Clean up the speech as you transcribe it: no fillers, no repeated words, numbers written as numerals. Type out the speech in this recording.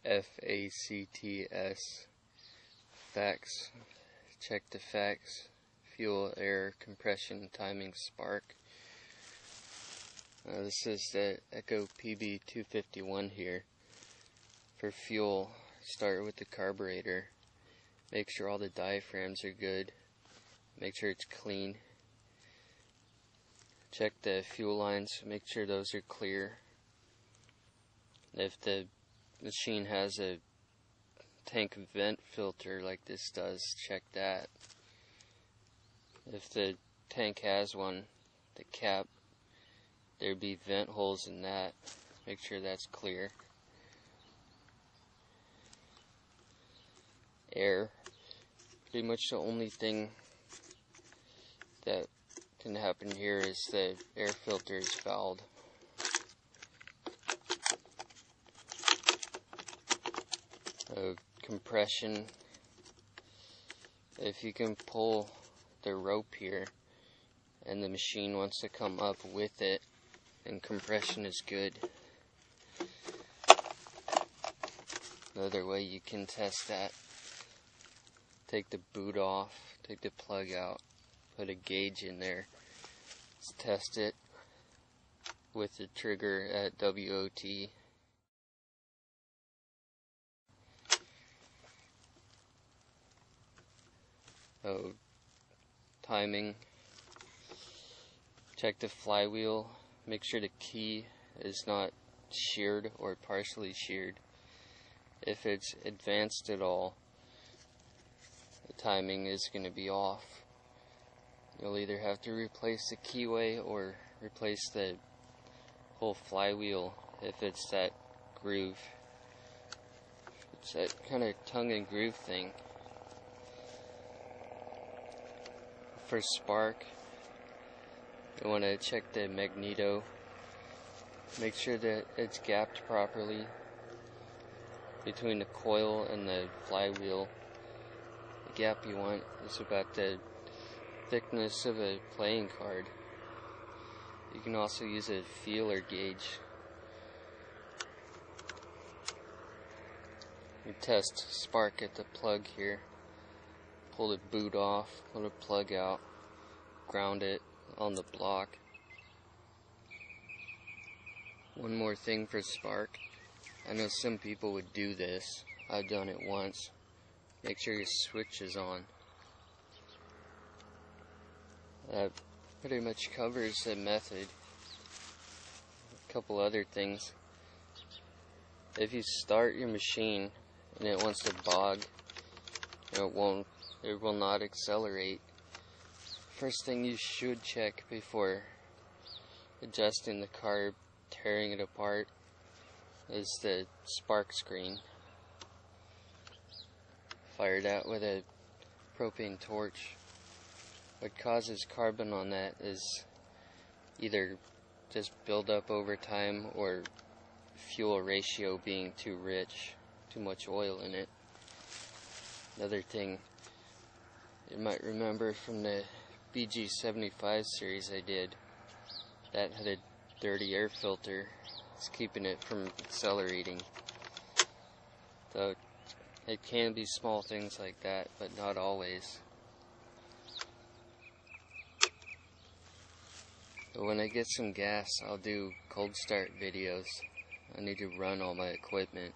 FACTS. Facts. Check the facts. Fuel, air, compression, timing, spark. This is the Echo PB251 here. For fuel, start with the carburetor. Make sure all the diaphragms are good. Make sure it's clean. Check the fuel lines, make sure those are clear. If the machine has a tank vent filter like this does, check that. If the tank has one, the cap, there'd be vent holes in that. Make sure that's clear. Air. Pretty much the only thing that can happen here is the air filter is fouled. Compression. If you can pull the rope here and the machine wants to come up with it, and compression is good. Another way you can test that, take the boot off, take the plug out, put a gauge in there, let's test it with the trigger at WOT. Timing. Check the flywheel, make sure the key is not sheared or partially sheared. If it's advanced at all, the timing is going to be off. You'll either have to replace the keyway or replace the whole flywheel if it's that groove. It's that kind of tongue and groove thing. For spark, you want to check the magneto. Make sure that it's gapped properly between the coil and the flywheel. The gap you want is about the thickness of a playing card. You can also use a feeler gauge. You test spark at the plug here. Pull the boot off, pull the plug out, ground it on the block. One more thing for spark. I know some people would do this. I've done it once. Make sure your switch is on. That pretty much covers the method. A couple other things. If you start your machine and it wants to bog, it will not accelerate. First thing you should check before adjusting the carb, tearing it apart, is the spark screen. Fire that with a propane torch. What causes carbon on that is either just build up over time or fuel ratio being too rich, too much oil in it. Another thing you might remember from the BG75 series I did, that had a dirty air filter. It's keeping it from accelerating. So it can be small things like that, but not always. But when I get some gas, I'll do cold start videos. I need to run all my equipment.